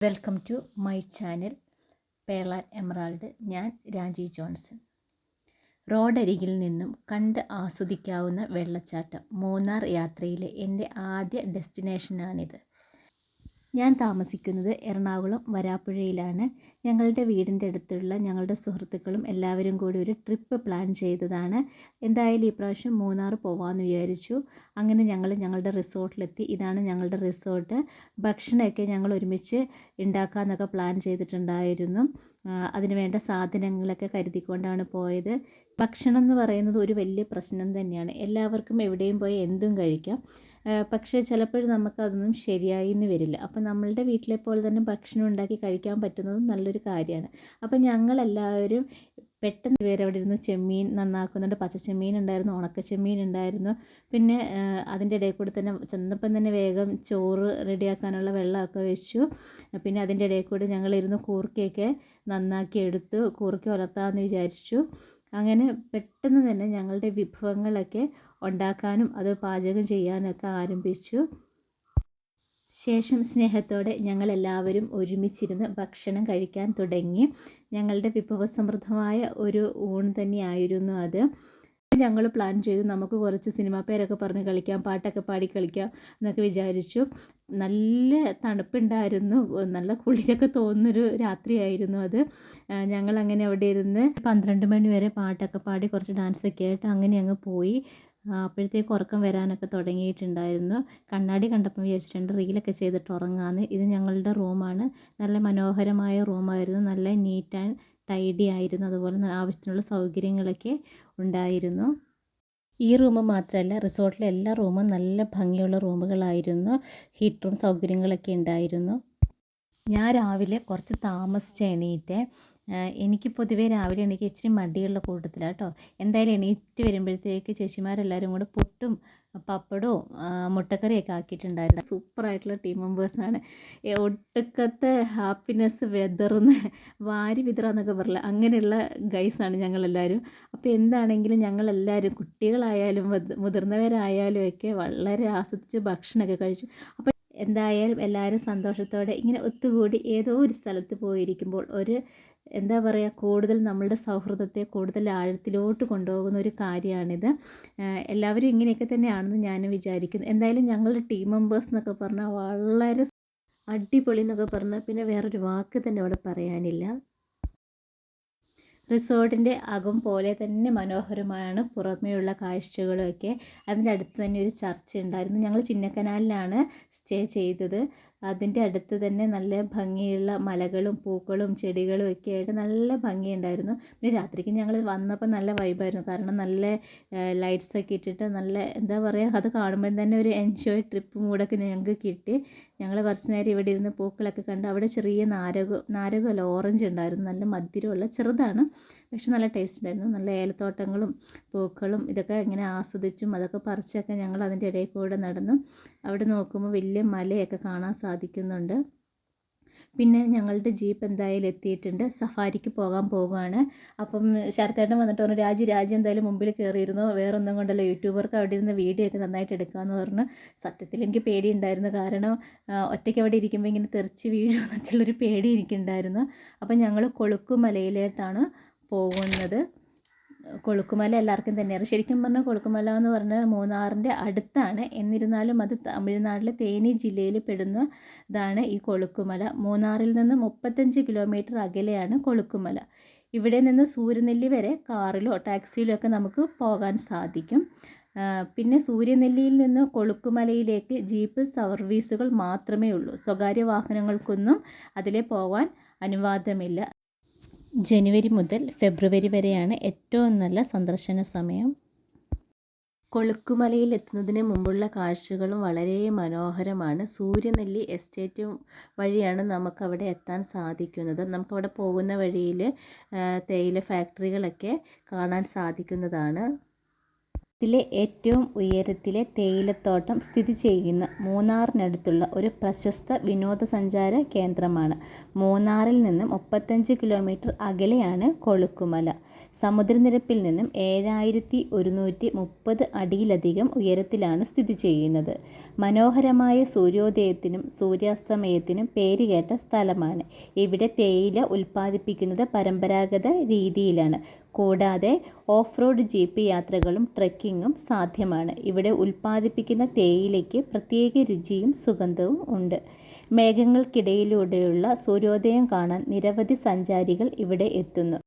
Welcome to my channel pearl emerald. ഞാൻ Raji Johnson. റോഡരികിൽ നിന്നും കണ്ട് ആസ്വദിക്കാവുന്ന വെള്ളച്ചാട്ടം. മൂന്നാർ യാത്രയിലെ എൻ്റെ ആദ്യ ഡെസ്റ്റിനേഷനാണിത്. ഞാൻ താമസിക്കുന്നത് എറണാകുളം വരാപ്പുഴയിലാണ്. ഞങ്ങളുടെ വീടിൻ്റെ അടുത്തുള്ള ഞങ്ങളുടെ സുഹൃത്തുക്കളും എല്ലാവരും കൂടി ഒരു ട്രിപ്പ് പ്ലാൻ ചെയ്തതാണ്. എന്തായാലും ഈ പ്രാവശ്യം മൂന്നാർ പോകാമെന്ന് വിചാരിച്ചു. അങ്ങനെ ഞങ്ങൾ ഞങ്ങളുടെ റിസോർട്ടിലെത്തി. ഇതാണ് ഞങ്ങളുടെ റിസോർട്ട്. ഭക്ഷണമൊക്കെ ഞങ്ങൾ ഒരുമിച്ച് ഉണ്ടാക്കാമെന്നൊക്കെ പ്ലാൻ ചെയ്തിട്ടുണ്ടായിരുന്നു. അതിന് വേണ്ട സാധനങ്ങളൊക്കെ കരുതിക്കൊണ്ടാണ് പോയത്. ഭക്ഷണം എന്ന് പറയുന്നത് ഒരു വലിയ പ്രശ്നം തന്നെയാണ്. എല്ലാവർക്കും എവിടെയും പോയി എന്തും കഴിക്കാം. പക്ഷേ ചിലപ്പോൾ നമുക്കതൊന്നും ശരിയായി എന്ന് വരില്ല. അപ്പം നമ്മളുടെ വീട്ടിലെ പോലെ തന്നെ ഭക്ഷണം ഉണ്ടാക്കി കഴിക്കാൻ പറ്റുന്നതും നല്ലൊരു കാര്യമാണ്. അപ്പം ഞങ്ങളെല്ലാവരും പെട്ടെന്ന് പേര് അവിടെ ഇരുന്ന് ചെമ്മീൻ നന്നാക്കുന്നുണ്ട്. പച്ചച്ചെമ്മീൻ ഉണ്ടായിരുന്നു, ഉണക്കച്ചെമ്മീൻ ഉണ്ടായിരുന്നു. പിന്നെ അതിൻ്റെ ഇടയിൽ കൂടി തന്നെ ചെന്നപ്പം തന്നെ വേഗം ചോറ് റെഡിയാക്കാനുള്ള വെള്ളമൊക്കെ വെച്ചു. പിന്നെ അതിൻ്റെ ഇടയിൽ കൂടി ഞങ്ങളിരുന്ന് കൂർക്കയൊക്കെ നന്നാക്കി എടുത്തു. കൂർക്ക ഉലർത്താമെന്ന് വിചാരിച്ചു. അങ്ങനെ പെട്ടെന്ന് തന്നെ ഞങ്ങളുടെ വിഭവങ്ങളൊക്കെ ഉണ്ടാക്കാനും അത് പാചകം ചെയ്യാനൊക്കെ ആരംഭിച്ചു. ശേഷം സ്നേഹത്തോടെ ഞങ്ങളെല്ലാവരും ഒരുമിച്ചിരുന്ന് ഭക്ഷണം കഴിക്കാൻ തുടങ്ങി. ഞങ്ങളുടെ വിഭവസമൃദ്ധമായ ഒരു ഊണ് തന്നെയായിരുന്നു അത്. ഞങ്ങൾ പ്ലാൻ ചെയ്തു നമുക്ക് കുറച്ച് സിനിമാ പേരൊക്കെ പറഞ്ഞ് കളിക്കാം, പാട്ടൊക്കെ പാടി കളിക്കാം എന്നൊക്കെ വിചാരിച്ചു. നല്ല തണുപ്പുണ്ടായിരുന്നു, നല്ല കുളിരൊക്കെ തോന്നുന്നൊരു രാത്രിയായിരുന്നു അത്. ഞങ്ങളങ്ങനെ അവിടെ ഇരുന്ന് 12 മണി വരെ പാട്ടൊക്കെ പാടി കുറച്ച് ഡാൻസൊക്കെ ആയിട്ട് അങ്ങനെ അങ്ങ് പോയി. അപ്പോഴത്തേക്ക് ഉറക്കം വരാനൊക്കെ തുടങ്ങിയിട്ടുണ്ടായിരുന്നു. കണ്ണാടി കണ്ടപ്പോൾ വിചാരിച്ചിട്ടുണ്ട് റീലൊക്കെ ചെയ്തിട്ട് ഉറങ്ങാമെന്ന്. ഇത് ഞങ്ങളുടെ റൂമാണ്. നല്ല മനോഹരമായ റൂമായിരുന്നു. നല്ല നീറ്റ് ആൻഡ് ടൈഡി ആയിരുന്നു. അതുപോലെ ആവശ്യത്തിനുള്ള സൗകര്യങ്ങളൊക്കെ ഉണ്ടായിരുന്നു. ഈ റൂം മാത്രമല്ല, റിസോർട്ടിലെ എല്ലാ റൂമും നല്ല ഭംഗിയുള്ള റൂമുകളായിരുന്നു. ഹീറ്ററും സൗകര്യങ്ങളൊക്കെ ഉണ്ടായിരുന്നു. ഞാൻ രാവിലെ കുറച്ച് താമസിച്ച് എണീറ്റേ. എനിക്ക് പൊതുവേ രാവിലെ എണീക്കാൻ ഇച്ചിരി മടിയുള്ള കൂട്ടത്തിലാണ് കേട്ടോ. എന്തായാലും എണീറ്റ് വരുമ്പോഴത്തേക്ക് ചേച്ചിമാരെല്ലാവരും കൂടെ പുട്ടും പപ്പടവും മുട്ടക്കറിയൊക്കെ ആക്കിയിട്ടുണ്ടായിരുന്നു. സൂപ്പറായിട്ടുള്ള ടീം മെമ്പേഴ്സാണ്. ഒട്ടുക്കത്തെ ഹാപ്പിനെസ് വാരി വിതറാന്നൊക്കെ പറയില്ല, അങ്ങനെയുള്ള ഗൈസാണ് ഞങ്ങളെല്ലാവരും. അപ്പോൾ എന്താണെങ്കിലും ഞങ്ങളെല്ലാവരും കുട്ടികളായാലും മുതിർന്നവരായാലും ഒക്കെ വളരെ ആസ്വദിച്ച് ഭക്ഷണമൊക്കെ കഴിച്ചു. അപ്പോൾ എന്തായാലും എല്ലാവരും സന്തോഷത്തോടെ ഇങ്ങനെ ഒത്തുകൂടി ഏതോ ഒരു സ്ഥലത്ത് പോയിരിക്കുമ്പോൾ ഒരു എന്താ പറയുക, കൂടുതൽ നമ്മളുടെ സൗഹൃദത്തെ കൂടുതൽ ആഴത്തിലോട്ട് കൊണ്ടുപോകുന്ന ഒരു കാര്യമാണിത്. എല്ലാവരും ഇങ്ങനെയൊക്കെ തന്നെയാണെന്ന് ഞാൻ വിചാരിക്കുന്നു. എന്തായാലും ഞങ്ങളുടെ ടീം മെമ്പേഴ്സ് എന്നൊക്കെ പറഞ്ഞാൽ വളരെ അടിപൊളി എന്നൊക്കെ പറഞ്ഞാൽ പിന്നെ വേറൊരു വാക്ക് തന്നെ അവിടെ പറയാനില്ല. റിസോർട്ടിൻ്റെ അകം പോലെ തന്നെ മനോഹരമാണ് പുറമേയുള്ള കാഴ്ചകളൊക്കെ. അതിൻ്റെ അടുത്ത് തന്നെ ഒരു ചർച്ച് ഉണ്ടായിരുന്നു. ഞങ്ങൾ ചിന്നക്കനാലിലാണ് സ്റ്റേ ചെയ്തത്. അതിൻ്റെ അടുത്ത് തന്നെ നല്ല ഭംഗിയുള്ള മലകളും പൂക്കളും ചെടികളും ഒക്കെ ആയിട്ട് നല്ല ഭംഗിയുണ്ടായിരുന്നു. പിന്നെ രാത്രിക്ക് ഞങ്ങൾ വന്നപ്പോൾ നല്ല വൈബായിരുന്നു. കാരണം നല്ല ലൈറ്റ്സൊക്കെ ഇട്ടിട്ട് നല്ല എന്താ പറയുക, അത് കാണുമ്പോൾ തന്നെ ഒരു എൻജോയ് ട്രിപ്പ് മൂഡൊക്കെ ഞങ്ങൾക്ക് കിട്ടി. ഞങ്ങൾ കുറച്ച് നേരം ഇവിടെ ഇരുന്ന് പൂക്കളൊക്കെ കണ്ട്. അവിടെ ചെറിയ നാരകമല്ല, ഓറഞ്ച് ഉണ്ടായിരുന്നു. നല്ല മധുരമുള്ള, ചെറുതാണ് പക്ഷെ നല്ല ടേസ്റ്റ് ഉണ്ടായിരുന്നു. നല്ല ഏലത്തോട്ടങ്ങളും പൂക്കളും ഇതൊക്കെ ഇങ്ങനെ ആസ്വദിച്ചും അതൊക്കെ പറിച്ചൊക്കെ ഞങ്ങൾ അതിൻ്റെ ഇടയിൽ കൂടെ നടന്നു. അവിടെ നോക്കുമ്പോൾ വലിയ മലയൊക്കെ കാണാൻ സാധിക്കുന്നുണ്ട്. പിന്നെ ഞങ്ങളുടെ ജീപ്പ് എന്തായാലും എത്തിയിട്ടുണ്ട്. സഫാരിക്ക് പോകാൻ പോകുകയാണ്. അപ്പം ശരത്തേട്ടൻ വന്നിട്ട് പറഞ്ഞു, രാജി എന്തായാലും മുമ്പിൽ കയറിയിരുന്നു, വേറൊന്നും കൊണ്ടല്ല, യൂട്യൂബർക്ക് അവിടെ ഇരുന്ന് വീഡിയോ ഒക്കെ നന്നായിട്ട് എടുക്കാമെന്ന് പറഞ്ഞു. സത്യത്തിൽ എനിക്ക് പേടിയുണ്ടായിരുന്നു. കാരണം ഒറ്റയ്ക്ക് അവിടെ ഇരിക്കുമ്പോൾ ഇങ്ങനെ തെറിച്ച് വീഴുമെന്നൊക്കെയുള്ളൊരു പേടി എനിക്കുണ്ടായിരുന്നു. അപ്പം ഞങ്ങൾ കൊളുക്കുമലയിലോട്ടാണ് പോകുന്നത്. കൊളുക്കുമല എല്ലാവർക്കും തന്നെയാണ്. ശരിക്കും പറഞ്ഞാൽ കൊളുക്കുമല എന്ന് പറഞ്ഞാൽ മൂന്നാറിൻ്റെ അടുത്താണ്. എന്നിരുന്നാലും അത് തമിഴ്നാട്ടിലെ തേനി ജില്ലയിൽ പെടുന്ന ഇതാണ് ഈ കൊളുക്കുമല. മൂന്നാറിൽ നിന്ന് 35 കിലോമീറ്റർ അകലെയാണ് കൊളുക്കുമല. ഇവിടെ നിന്ന് സൂര്യനെല്ലി വരെ കാറിലോ ടാക്സിയിലോ ഒക്കെ നമുക്ക് പോകാൻ സാധിക്കും. പിന്നെ സൂര്യനെല്ലിയിൽ നിന്ന് കൊളുക്കുമലയിലേക്ക് ജീപ്പ് സർവീസുകൾ മാത്രമേ ഉള്ളൂ. സ്വകാര്യ വാഹനങ്ങൾക്കൊന്നും അതിലെ പോകാൻ അനുവാദമില്ല. ജനുവരി മുതൽ ഫെബ്രുവരി വരെയാണ് ഏറ്റവും നല്ല സന്ദർശന സമയം. കൊളുക്കുമലയിൽ എത്തുന്നതിന് മുമ്പുള്ള കാഴ്ചകളും വളരെ മനോഹരമാണ്. സൂര്യനെല്ലി എസ്റ്റേറ്റ് വഴിയാണ് നമുക്കവിടെ എത്താൻ സാധിക്കുന്നത്. നമുക്കവിടെ പോകുന്ന വഴിയിൽ തേയില ഫാക്ടറികളൊക്കെ കാണാൻ സാധിക്കുന്നതാണ്. ത്തിലെ ഏറ്റവും ഉയരത്തിലെ തേയിലത്തോട്ടം സ്ഥിതി ചെയ്യുന്ന മൂന്നാറിനടുത്തുള്ള ഒരു പ്രശസ്ത വിനോദസഞ്ചാര കേന്ദ്രമാണ്. മൂന്നാറിൽ നിന്നും 35 കിലോമീറ്റർ അകലെയാണ് കൊളുക്കുമല. സമുദ്രനിരപ്പിൽ നിന്നും 7130 അടിയിലധികം ഉയരത്തിലാണ് സ്ഥിതി ചെയ്യുന്നത്. മനോഹരമായ സൂര്യോദയത്തിനും സൂര്യാസ്തമയത്തിനും പേരുകേട്ട സ്ഥലമാണ്. ഇവിടെ തേയില ഉൽപ്പാദിപ്പിക്കുന്നത് പരമ്പരാഗത രീതിയിലാണ്. കൂടാതെ ഓഫ് റോഡ് ജീപ്പ് യാത്രകളും ട്രെക്കിങ്ങും സാധ്യമാണ്. ഇവിടെ ഉൽപ്പാദിപ്പിക്കുന്ന തേയിലയ്ക്ക് പ്രത്യേക രുചിയും സുഗന്ധവും ഉണ്ട്. മേഘങ്ങൾക്കിടയിലൂടെയുള്ള സൂര്യോദയം കാണാൻ നിരവധി സഞ്ചാരികൾ ഇവിടെ എത്തുന്നു.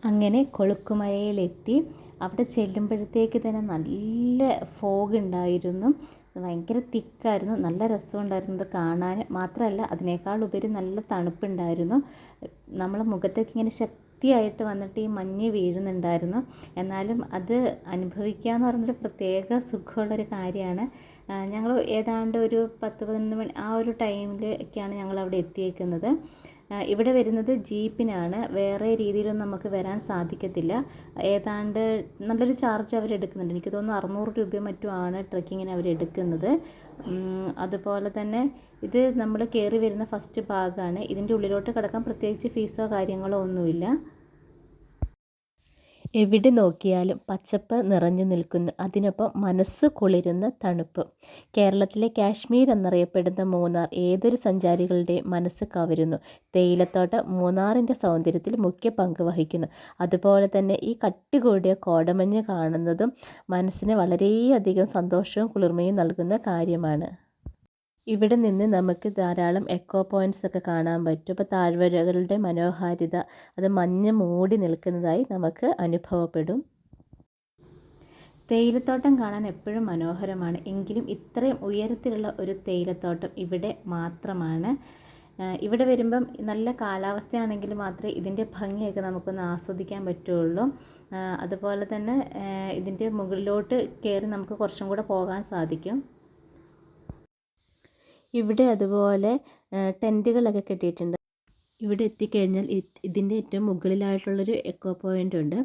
അങ്ങനെ കൊളുക്കുമലയിലെത്തി അവിടെ ചെല്ലുമ്പോഴത്തേക്ക് തന്നെ നല്ല ഫോഗ് ഉണ്ടായിരുന്നു. ഭയങ്കര തിക്കായിരുന്നു. നല്ല രസമുണ്ടായിരുന്നു കാണാൻ. മാത്രമല്ല അതിനേക്കാൾ ഉപരി നല്ല തണുപ്പുണ്ടായിരുന്നു. നമ്മളെ മുഖത്തേക്ക് ഇങ്ങനെ ശക്തിയായിട്ട് വന്നിട്ട് ഈ മഞ്ഞ് വീഴുന്നുണ്ടായിരുന്നു. എന്നാലും അത് അനുഭവിക്കുക എന്ന് പറഞ്ഞൊരു പ്രത്യേക സുഖമുള്ളൊരു കാര്യമാണ്. ഞങ്ങൾ ഏതാണ്ട് ഒരു 10-11 മണി ആ ഒരു ടൈമിലൊക്കെയാണ് ഞങ്ങൾ അവിടെ എത്തിയേക്കുന്നത്. ഇവിടെ വരുന്നത് ജീപ്പിനാണ്. വേറെ രീതിയിലൊന്നും നമുക്ക് വരാൻ സാധിക്കത്തില്ല. ഏതാണ്ട് നല്ലൊരു ചാർജ് അവരെടുക്കുന്നുണ്ട്. എനിക്ക് തോന്നുന്നു 600 രൂപയോ മറ്റോ ആണ് ട്രെക്കിങ്ങിന് അവരെടുക്കുന്നത്. അതുപോലെ തന്നെ ഇത് നമ്മൾ കയറി വരുന്ന ഫസ്റ്റ് ഭാഗമാണ്. ഇതിൻ്റെ ഉള്ളിലോട്ട് കിടക്കാൻ പ്രത്യേകിച്ച് ഫീസോ കാര്യങ്ങളോ ഒന്നുമില്ല. എവിടെ നോക്കിയാലും പച്ചപ്പ് നിറഞ്ഞു നിൽക്കുന്നു. അതിനൊപ്പം മനസ്സ് കുളിരുന്ന തണുപ്പ്. കേരളത്തിലെ കാശ്മീർ എന്നറിയപ്പെടുന്ന മൂന്നാർ ഏതൊരു സഞ്ചാരികളുടെയും മനസ്സ് കവരുന്നു. തേയിലത്തോട്ടം മൂന്നാറിൻ്റെ സൗന്ദര്യത്തിൽ മുഖ്യ പങ്ക് വഹിക്കുന്നു. അതുപോലെ തന്നെ ഈ കട്ടികൂടിയ കോടമഞ്ഞ് കാണുന്നതും മനസ്സിന് വളരെയധികം സന്തോഷവും കുളിർമയും നൽകുന്ന കാര്യമാണ്. ഇവിടെ നിന്ന് നമുക്ക് ധാരാളം എക്കോ പോയിൻറ്റ്സ് ഒക്കെ കാണാൻ പറ്റും. ഇപ്പോൾ താഴ്വരകളുടെ മനോഹാരിത അത് മഞ്ഞ് മൂടി നിൽക്കുന്നതായി നമുക്ക് അനുഭവപ്പെടും. തേയിലത്തോട്ടം കാണാൻ എപ്പോഴും മനോഹരമാണ്. എങ്കിലും ഇത്രയും ഉയരത്തിലുള്ള ഒരു തേയിലത്തോട്ടം ഇവിടെ മാത്രമാണ്. ഇവിടെ വരുമ്പം നല്ല കാലാവസ്ഥയാണെങ്കിൽ മാത്രമേ ഇതിൻ്റെ ഭംഗിയൊക്കെ നമുക്കൊന്ന് ആസ്വദിക്കാൻ പറ്റുള്ളൂ. അതുപോലെ തന്നെ ഇതിൻ്റെ മുകളിലോട്ട് കയറി നമുക്ക് കുറച്ചും കൂടെ പോകാൻ സാധിക്കും. ഇവിടെ അതുപോലെ ടെൻറ്റുകളൊക്കെ കെട്ടിയിട്ടുണ്ട്. ഇവിടെ എത്തിക്കഴിഞ്ഞാൽ ഇതിൻ്റെ ഏറ്റവും മുകളിലായിട്ടുള്ളൊരു എക്കോ പോയിൻ്റ് ഉണ്ട്.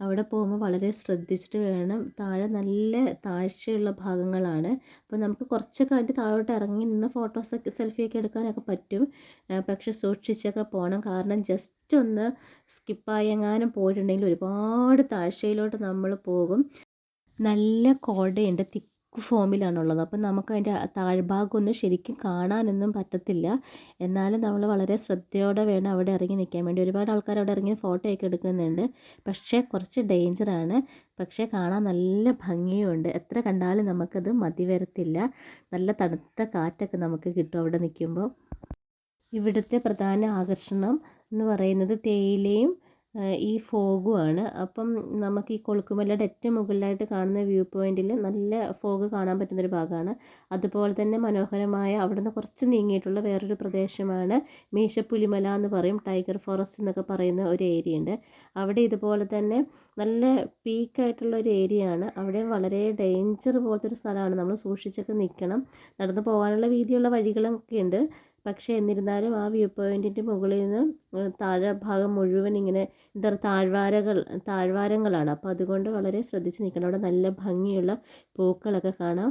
അവിടെ പോകുമ്പോൾ വളരെ ശ്രദ്ധിച്ചിട്ട് വേണം. താഴെ നല്ല താഴ്ചയുള്ള ഭാഗങ്ങളാണ്. അപ്പോൾ നമുക്ക് കുറച്ചൊക്കെ അതിൻ്റെ താഴോട്ട് ഇറങ്ങി നിന്ന് ഫോട്ടോസൊക്കെ സെൽഫിയൊക്കെ എടുക്കാനൊക്കെ പറ്റും. പക്ഷെ സൂക്ഷിച്ചൊക്കെ പോകണം. കാരണം ജസ്റ്റ് ഒന്ന് സ്കിപ്പായി എങ്ങാനും പോയിട്ടുണ്ടെങ്കിൽ ഒരുപാട് താഴ്ചയിലോട്ട് നമ്മൾ പോകും. നല്ല കോടയുണ്ട്. തിക്ക് ഫോമിലാണുള്ളത്. അപ്പം നമുക്ക് അതിൻ്റെ താഴ്ഭാഗമൊന്നും ശരിക്കും കാണാനൊന്നും പറ്റത്തില്ല. എന്നാലും നമ്മൾ വളരെ ശ്രദ്ധയോടെ വേണം അവിടെ ഇറങ്ങി നിൽക്കാൻ വേണ്ടി. ഒരുപാട് ആൾക്കാർ അവിടെ ഇറങ്ങി ഫോട്ടോയൊക്കെ എടുക്കുന്നുണ്ട്. പക്ഷേ കുറച്ച് ഡേഞ്ചറാണ്. പക്ഷേ കാണാൻ നല്ല ഭംഗിയുണ്ട്. എത്ര കണ്ടാലും നമുക്കത് മതി വരത്തില്ല. നല്ല തണുത്ത കാറ്റൊക്കെ നമുക്ക് കിട്ടും അവിടെ നിൽക്കുമ്പോൾ. ഇവിടുത്തെ പ്രധാന ആകർഷണം എന്ന് പറയുന്നത് തേയിലയും ഈ ഫോഗുമാണ്. അപ്പം നമുക്ക് ഈ കൊളുക്കുമലയുടെ ഏറ്റവും മുകളിലായിട്ട് കാണുന്ന വ്യൂ പോയിൻറ്റിൽ നല്ല ഫോഗ് കാണാൻ പറ്റുന്നൊരു ഭാഗമാണ്. അതുപോലെ തന്നെ മനോഹരമായ അവിടുന്ന് കുറച്ച് നീങ്ങിയിട്ടുള്ള വേറൊരു പ്രദേശമാണ് മീശപ്പുലിമല എന്ന് പറയും. ടൈഗർ ഫോറസ്റ്റ് എന്നൊക്കെ പറയുന്ന ഒരു ഏരിയ ഉണ്ട്. അവിടെ ഇതുപോലെ തന്നെ നല്ല പീക്കായിട്ടുള്ള ഒരു ഏരിയയാണ്. അവിടെ വളരെ ഡേഞ്ചർ പോലത്തെ ഒരു സ്ഥലമാണ്. നമ്മൾ സൂക്ഷിച്ചൊക്കെ നിൽക്കണം. നടന്ന് പോകാനുള്ള വീതിയുള്ള വഴികളൊക്കെ ഉണ്ട്. പക്ഷേ എന്നിരുന്നാലും ആ വ്യൂ പോയിൻറ്റിൻ്റെ മുകളിൽ നിന്ന് താഴെ ഭാഗം മുഴുവൻ ഇങ്ങനെ എന്താ പറയുക താഴ്വാരങ്ങളാണ്. അപ്പോൾ അതുകൊണ്ട് വളരെ ശ്രദ്ധിച്ച് നിൽക്കണം. അവിടെ നല്ല ഭംഗിയുള്ള പൂക്കളൊക്കെ കാണാം.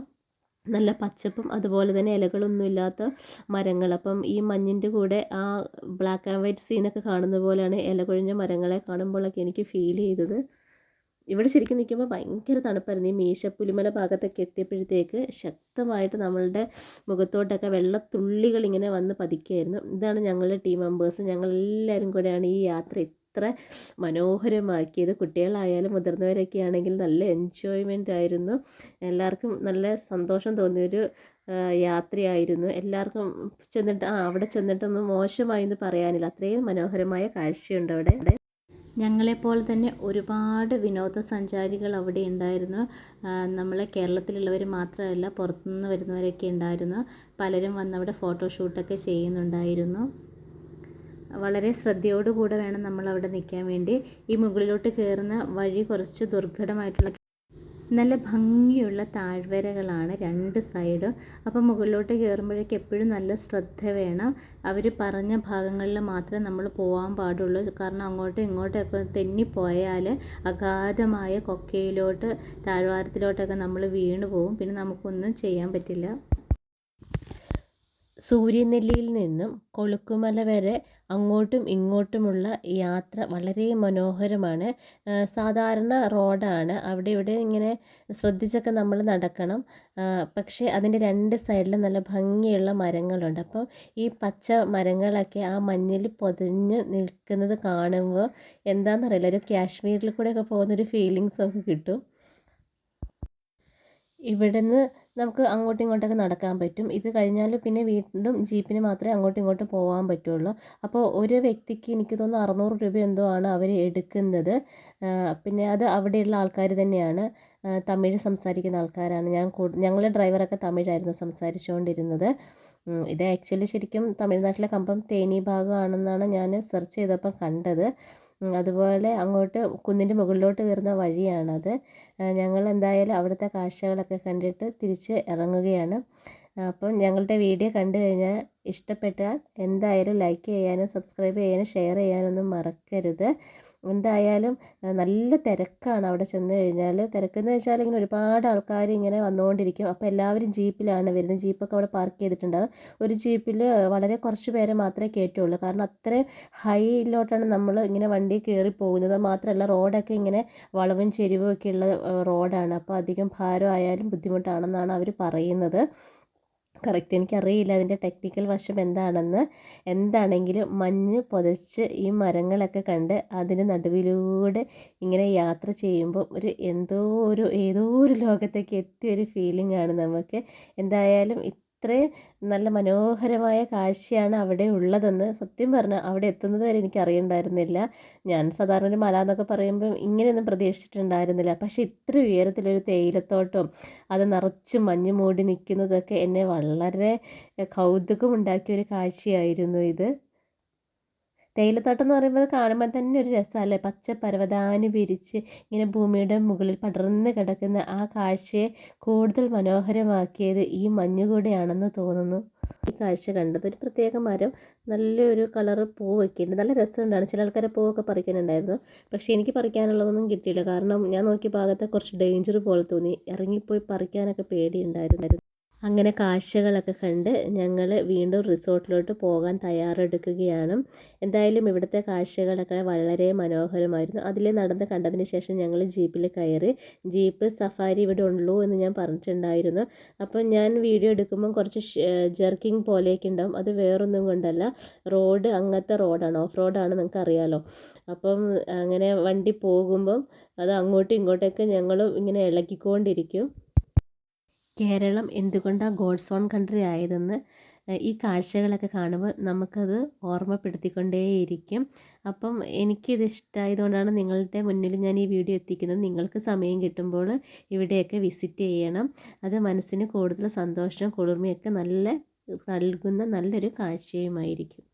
നല്ല പച്ചപ്പും അതുപോലെ തന്നെ ഇലകളൊന്നും ഇല്ലാത്ത മരങ്ങൾ. അപ്പം ഈ മഞ്ഞിൻ്റെ കൂടെ ആ ബ്ലാക്ക് ആൻഡ് വൈറ്റ് സീനൊക്കെ കാണുന്ന പോലെയാണ് ഇല കൊഴിഞ്ഞ മരങ്ങളെ കാണുമ്പോഴൊക്കെ എനിക്ക് ഫീൽ ചെയ്തത്. ഇവിടെ ശരിക്കും നിൽക്കുമ്പോൾ ഭയങ്കര തണുപ്പായിരുന്നു. ഈ മീശപ്പുലിമല ഭാഗത്തൊക്കെ എത്തിയപ്പോഴത്തേക്ക് ശക്തമായിട്ട് നമ്മളുടെ മുഖത്തോട്ടൊക്കെ വെള്ളത്തുള്ളികൾ ഇങ്ങനെ വന്ന് പതിക്കുകയായിരുന്നു. ഇതാണ് ഞങ്ങളുടെ ടീം മെമ്പേഴ്സ്. ഞങ്ങളെല്ലാവരും കൂടെയാണ് ഈ യാത്ര ഇത്ര മനോഹരമാക്കിയത്. കുട്ടികളായാലും മുതിർന്നവരൊക്കെ ആണെങ്കിൽ നല്ല എൻജോയ്മെൻ്റ് ആയിരുന്നു. എല്ലാവർക്കും നല്ല സന്തോഷം തോന്നിയൊരു യാത്രയായിരുന്നു. എല്ലാവർക്കും ചെന്നിട്ട് അവിടെ ചെന്നിട്ടൊന്നും മോശമായി എന്ന് പറയാനില്ല. അത്രയും മനോഹരമായ കാഴ്ചയുണ്ട് അവിടെ. ഞങ്ങളെപ്പോലെ തന്നെ ഒരുപാട് വിനോദസഞ്ചാരികൾ അവിടെ ഉണ്ടായിരുന്നു. നമ്മളെ കേരളത്തിലുള്ളവർ മാത്രമല്ല പുറത്തുനിന്ന് വരുന്നവരൊക്കെ ഉണ്ടായിരുന്നു. പലരും വന്ന് അവിടെ ഫോട്ടോഷൂട്ടൊക്കെ ചെയ്യുന്നുണ്ടായിരുന്നു. വളരെ ശ്രദ്ധയോടുകൂടെ വേണം നമ്മളവിടെ നിൽക്കാൻ വേണ്ടി. ഈ മുകളിലോട്ട് കയറുന്ന വഴി കുറച്ച് ദുർഘടമായിട്ടുള്ള നല്ല ഭംഗിയുള്ള താഴ്വരകളാണ് രണ്ട് സൈഡും. അപ്പം മുകളിലോട്ട് കയറുമ്പോഴേക്ക് എപ്പോഴും നല്ല ശ്രദ്ധ വേണം. അവർ പറഞ്ഞ ഭാഗങ്ങളിൽ മാത്രമേ നമ്മൾ പോകാൻ പാടുള്ളൂ. കാരണം അങ്ങോട്ടും ഇങ്ങോട്ടൊക്കെ തെന്നിപ്പോയാൽ അഗാധമായ കൊക്കയിലോട്ട് താഴ്വാരത്തിലോട്ടൊക്കെ നമ്മൾ വീണു പോകും. പിന്നെ നമുക്കൊന്നും ചെയ്യാൻ പറ്റില്ല. സൂര്യനെല്ലിയിൽ നിന്നും കൊളുക്കുമല വരെ അങ്ങോട്ടും ഇങ്ങോട്ടുമുള്ള യാത്ര വളരെ മനോഹരമാണ്. സാധാരണ റോഡാണ്. അവിടെ ഇവിടെ ഇങ്ങനെ ശ്രദ്ധിച്ചൊക്കെ നമ്മൾ നടക്കണം. പക്ഷേ അതിൻ്റെ രണ്ട് സൈഡിലും നല്ല ഭംഗിയുള്ള മരങ്ങളുണ്ട്. അപ്പം ഈ പച്ച മരങ്ങളൊക്കെ ആ മഞ്ഞിൽ പൊതിഞ്ഞ് നിൽക്കുന്നത് കാണുമ്പോൾ എന്താണെന്നറിയില്ല, ഒരു കാശ്മീരിൽ കൂടെയൊക്കെ പോകുന്നൊരു ഫീലിങ്സ് ഒക്കെ കിട്ടും. ഇവിടുന്ന് നമുക്ക് അങ്ങോട്ടും ഇങ്ങോട്ടൊക്കെ നടക്കാൻ പറ്റും. ഇത് കഴിഞ്ഞാൽ പിന്നെ വീണ്ടും ജീപ്പിന് മാത്രമേ അങ്ങോട്ടും ഇങ്ങോട്ടും പോകാൻ പറ്റുള്ളൂ. അപ്പോൾ ഒരു വ്യക്തിക്ക് എനിക്ക് തോന്നുന്നു 600 രൂപ എന്തോ ആണ് അവർ എടുക്കുന്നത്. പിന്നെ അത് അവിടെയുള്ള ആൾക്കാർ തന്നെയാണ്, തമിഴ് സംസാരിക്കുന്ന ആൾക്കാരാണ്. ഞങ്ങളുടെ ഡ്രൈവറൊക്കെ തമിഴായിരുന്നു സംസാരിച്ചുകൊണ്ടിരുന്നത്. ഇത് ആക്ച്വലി ശരിക്കും തമിഴ്നാട്ടിലെ കമ്പം തേനി ഭാഗമാണെന്നാണ് ഞാൻ സെർച്ച് ചെയ്തപ്പോൾ കണ്ടത്. അതുപോലെ അങ്ങോട്ട് കുന്നിൻ്റെ മുകളിലോട്ട് കയറുന്ന വഴിയാണത്. ഞങ്ങൾ എന്തായാലും അവിടുത്തെ കാഴ്ചകളൊക്കെ കണ്ടിട്ട് തിരിച്ച് ഇറങ്ങുകയാണ്. അപ്പം ഞങ്ങളുടെ വീഡിയോ കണ്ടു കഴിഞ്ഞാൽ ഇഷ്ടപ്പെട്ടാൽ എന്തായാലും ലൈക്ക് ചെയ്യാനും സബ്സ്ക്രൈബ് ചെയ്യാനും ഷെയർ ചെയ്യാനൊന്നും മറക്കരുത്. എന്തായാലും നല്ല തിരക്കാണ് അവിടെ ചെന്ന് കഴിഞ്ഞാൽ. തിരക്കെന്ന് വെച്ചാൽ ഇങ്ങനെ ഒരുപാട് ആൾക്കാർ ഇങ്ങനെ വന്നുകൊണ്ടിരിക്കും. അപ്പോൾ എല്ലാവരും ജീപ്പിലാണ് വരുന്നത്. ജീപ്പൊക്കെ അവിടെ പാർക്ക് ചെയ്തിട്ടുണ്ടാകും. ഒരു ജീപ്പിൽ വളരെ കുറച്ച് പേരെ മാത്രമേ കയറ്റുള്ളൂ. കാരണം അത്രയും ഹൈയിലോട്ടാണ് നമ്മൾ ഇങ്ങനെ വണ്ടി കയറി പോകുന്നത്. മാത്രമല്ല റോഡൊക്കെ ഇങ്ങനെ വളവും ചെരിവും ഒക്കെ ഉള്ള റോഡാണ്. അപ്പോൾ അധികം ഭാരമായാലും ബുദ്ധിമുട്ടാണെന്നാണ് അവർ പറയുന്നത്. കറക്റ്റ് എനിക്കറിയില്ല അതിൻ്റെ ടെക്നിക്കൽ വശം എന്താണെന്ന്. എന്താണെങ്കിലും മഞ്ഞ് പുതച്ച് ഈ മരങ്ങളൊക്കെ കണ്ട് അതിന് നടുവിലൂടെ ഇങ്ങനെ യാത്ര ചെയ്യുമ്പോൾ ഏതോ ഒരു ലോകത്തേക്ക് എത്തിയൊരു ഫീലിംഗ് ആണ് നമുക്ക്. എന്തായാലും ഇത്രയും നല്ല മനോഹരമായ കാഴ്ചയാണ് അവിടെ ഉള്ളതെന്ന് സത്യം പറഞ്ഞാൽ അവിടെ എത്തുന്നത് വരെ എനിക്ക് അറിയണ്ടായിരുന്നില്ല. ഞാൻ സാധാരണ ഒരു മല എന്നൊക്കെ പറയുമ്പോൾ ഇങ്ങനെയൊന്നും പ്രതീക്ഷിച്ചിട്ടുണ്ടായിരുന്നില്ല. പക്ഷേ ഇത്ര ഉയരത്തിലൊരു തേയിലത്തോട്ടം അത് നിറച്ച് മഞ്ഞ് മൂടി നിൽക്കുന്നതൊക്കെ എന്നെ വളരെ കൗതുകമുണ്ടാക്കിയ ഒരു കാഴ്ചയായിരുന്നു ഇത്. തേയിലത്തോട്ടം എന്ന് പറയുമ്പോൾ കാണുമ്പോൾ തന്നെ ഒരു രസമല്ലേ. പച്ച പരവതാനി വിരിച്ച് ഇങ്ങനെ ഭൂമിയുടെ മുകളിൽ പടർന്ന് കിടക്കുന്ന ആ കാഴ്ചയെ കൂടുതൽ മനോഹരമാക്കിയത് ഈ മഞ്ഞുകൂടെയാണെന്ന് തോന്നുന്നു. ഈ കാഴ്ച കണ്ടത് ഒരു പ്രത്യേക മരം നല്ലൊരു കളറ് പൂവൊക്കെ ഉണ്ട്. നല്ല രസമുണ്ടാണ്. ചില ആൾക്കാരെ പൂവൊക്കെ പറിക്കാനുണ്ടായിരുന്നു. പക്ഷേ എനിക്ക് പറിക്കാനുള്ളതൊന്നും കിട്ടിയില്ല. കാരണം ഞാൻ നോക്കിയ ഭാഗത്തെ കുറച്ച് ഡേഞ്ചർ പോലെ തോന്നി. ഇറങ്ങിപ്പോയി പറിക്കാനൊക്കെ പേടിയുണ്ടായിരുന്നു. അങ്ങനെ കാഴ്ചകളൊക്കെ കണ്ട് ഞങ്ങൾ വീണ്ടും റിസോർട്ടിലോട്ട് പോകാൻ തയ്യാറെടുക്കുകയാണ്. എന്തായാലും ഇവിടുത്തെ കാഴ്ചകളൊക്കെ വളരെ മനോഹരമായിരുന്നു. അതിൽ നടന്ന് കണ്ടതിന് ശേഷം ഞങ്ങൾ ജീപ്പിൽ കയറി. ജീപ്പ് സഫാരി ഇവിടെ ഉള്ളൂ എന്ന് ഞാൻ പറഞ്ഞിട്ടുണ്ടായിരുന്നു. അപ്പം ഞാൻ വീഡിയോ എടുക്കുമ്പം കുറച്ച് ജെർക്കിങ് പോലെയൊക്കെ ഉണ്ടാവും. അത് വേറൊന്നും കൊണ്ടല്ല, റോഡ് അങ്ങനത്തെ റോഡാണ്, ഓഫ് റോഡാണ്, നിങ്ങൾക്ക് അറിയാമല്ലോ. അപ്പം അങ്ങനെ വണ്ടി പോകുമ്പം അത് അങ്ങോട്ടും ഇങ്ങോട്ടൊക്കെ ഞങ്ങളും ഇങ്ങനെ ഇളക്കിക്കൊണ്ടിരിക്കും. കേരളം എന്തുകൊണ്ടാണ് ഗോഡ്സ് ഓൺ കൺട്രി ആയതെന്ന് ഈ കാഴ്ചകളൊക്കെ കാണുമ്പോൾ നമുക്കത് ഓർമ്മപ്പെടുത്തിക്കൊണ്ടേയിരിക്കും. അപ്പം എനിക്കിത് ഇഷ്ടമായതുകൊണ്ടാണ് നിങ്ങളുടെ മുന്നിൽ ഞാൻ ഈ വീഡിയോ എത്തിക്കുന്നത്. നിങ്ങൾക്ക് സമയം കിട്ടുമ്പോൾ ഇവിടെയൊക്കെ വിസിറ്റ് ചെയ്യണം. അത് മനസ്സിന് കൂടുതൽ സന്തോഷവും കുളിർമയൊക്കെ നൽകുന്ന നല്ലൊരു കാഴ്ചയുമായിരിക്കും.